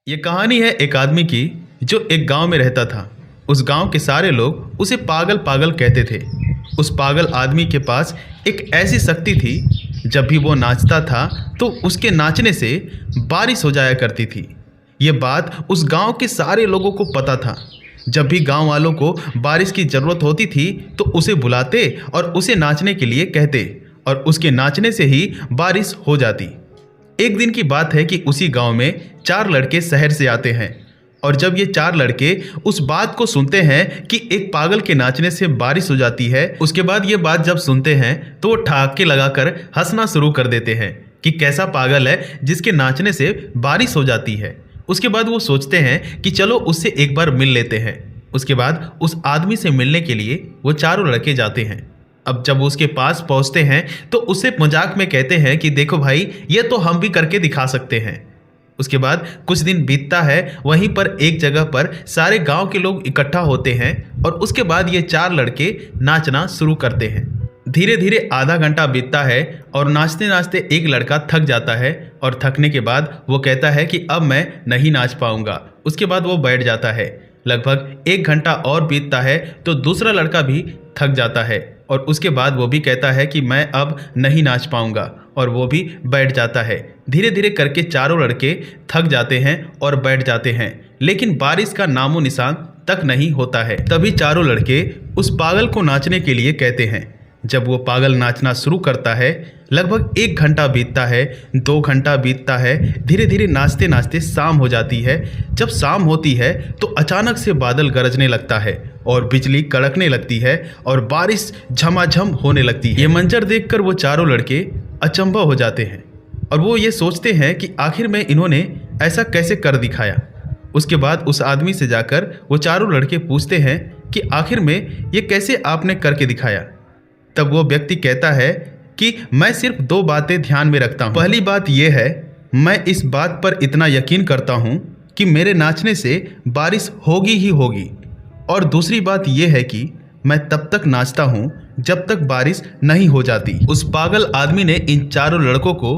ये कहानी है एक आदमी की जो एक गांव में रहता था। उस गांव के सारे लोग उसे पागल पागल कहते थे। उस पागल आदमी के पास एक ऐसी शक्ति थी, जब भी वो नाचता था तो उसके नाचने से बारिश हो जाया करती थी। ये बात उस गांव के सारे लोगों को पता था। जब भी गांव वालों को बारिश की ज़रूरत होती थी तो उसे बुलाते और उसे नाचने के लिए कहते, और उसके नाचने से ही बारिश हो जाती। एक दिन की बात है कि उसी गांव में 4 लड़के शहर से आते हैं, और जब ये 4 लड़के उस बात को सुनते हैं कि एक पागल के नाचने से बारिश हो जाती है, उसके बाद ये बात जब सुनते हैं तो वो ठहाके लगाकर हंसना शुरू कर देते हैं कि कैसा पागल है जिसके नाचने से बारिश हो जाती है। उसके बाद वो सोचते हैं कि चलो उससे एक बार मिल लेते हैं। उसके बाद उस आदमी से मिलने के लिए वो चारों लड़के जाते हैं। अब जब वो उसके पास पहुंचते हैं तो उसे मजाक में कहते हैं कि देखो भाई, ये तो हम भी करके दिखा सकते हैं। उसके बाद कुछ दिन बीतता है। वहीं पर एक जगह पर सारे गांव के लोग इकट्ठा होते हैं, और उसके बाद ये 4 लड़के नाचना शुरू करते हैं। धीरे धीरे आधा घंटा बीतता है, और नाचते नाचते एक लड़का थक जाता है, और थकने के बाद वो कहता है कि अब मैं नहीं नाच पाऊंगा। उसके बाद वो बैठ जाता है। लगभग 1 घंटा और बीतता है तो दूसरा लड़का भी थक जाता है, और उसके बाद वो भी कहता है कि मैं अब नहीं नाच पाऊंगा, और वो भी बैठ जाता है। धीरे धीरे करके चारों लड़के थक जाते हैं और बैठ जाते हैं, लेकिन बारिश का नामो निशान तक नहीं होता है। तभी चारों लड़के उस पागल को नाचने के लिए कहते हैं। जब वो पागल नाचना शुरू करता है, लगभग 1 घंटा बीतता है, 2 घंटा बीतता है। धीरे धीरे नाचते नाचते शाम हो जाती है। जब शाम होती है तो अचानक से बादल गरजने लगता है, और बिजली कड़कने लगती है, और बारिश झमाझम होने लगती है। ये मंजर देखकर वो चारों लड़के अचंभा हो जाते हैं, और वो ये सोचते हैं कि आखिर में इन्होंने ऐसा कैसे कर दिखाया। उसके बाद उस आदमी से जाकर वो चारों लड़के पूछते हैं कि आखिर में ये कैसे आपने करके दिखाया। तब वो व्यक्ति कहता है कि मैं सिर्फ 2 बातें ध्यान में रखता हूँ। पहली बात यह है, मैं इस बात पर इतना यकीन करता हूँ कि मेरे नाचने से बारिश होगी ही होगी, और दूसरी बात यह है कि मैं तब तक नाचता हूँ जब तक बारिश नहीं हो जाती। उस पागल आदमी ने इन चारों लड़कों को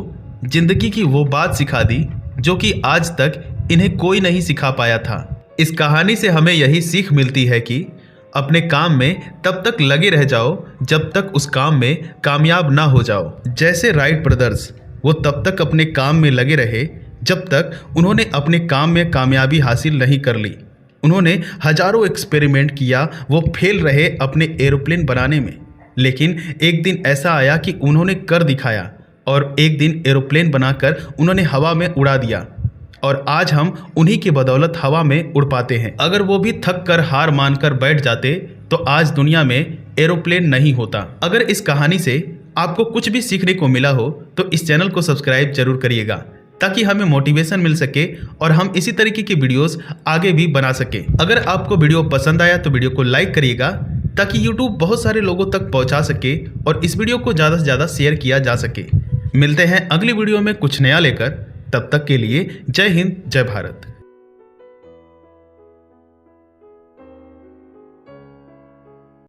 जिंदगी की वो बात सिखा दी जो कि आज तक इन्हें कोई नहीं सिखा पाया था। इस कहानी से हमें यही सीख मिलती है कि अपने काम में तब तक लगे रह जाओ जब तक उस काम में कामयाब ना हो जाओ। जैसे राइट ब्रदर्स, वो तब तक अपने काम में लगे रहे जब तक उन्होंने अपने काम में कामयाबी हासिल नहीं कर ली। उन्होंने हजारों एक्सपेरिमेंट किया, वो फेल रहे अपने एरोप्लेन बनाने में, लेकिन एक दिन ऐसा आया कि उन्होंने कर दिखाया, और एक दिन एरोप्लेन बनाकर उन्होंने हवा में उड़ा दिया, और आज हम उन्हीं की बदौलत हवा में उड़ पाते हैं। अगर वो भी थक कर हार मानकर बैठ जाते तो आज दुनिया में एरोप्लेन नहीं होता। अगर इस कहानी से आपको कुछ भी सीखने को मिला हो तो इस चैनल को सब्सक्राइब जरूर करिएगा, ताकि हमें मोटिवेशन मिल सके और हम इसी तरीके की वीडियोस आगे भी बना सके। अगर आपको वीडियो पसंद आया तो वीडियो को लाइक करिएगा, ताकि यूट्यूब बहुत सारे लोगों तक पहुंचा सके और इस वीडियो को ज़्यादा से ज़्यादा शेयर किया जा सके। मिलते हैं अगली वीडियो में कुछ नया लेकर। तब तक के लिए जय हिंद, जय भारत।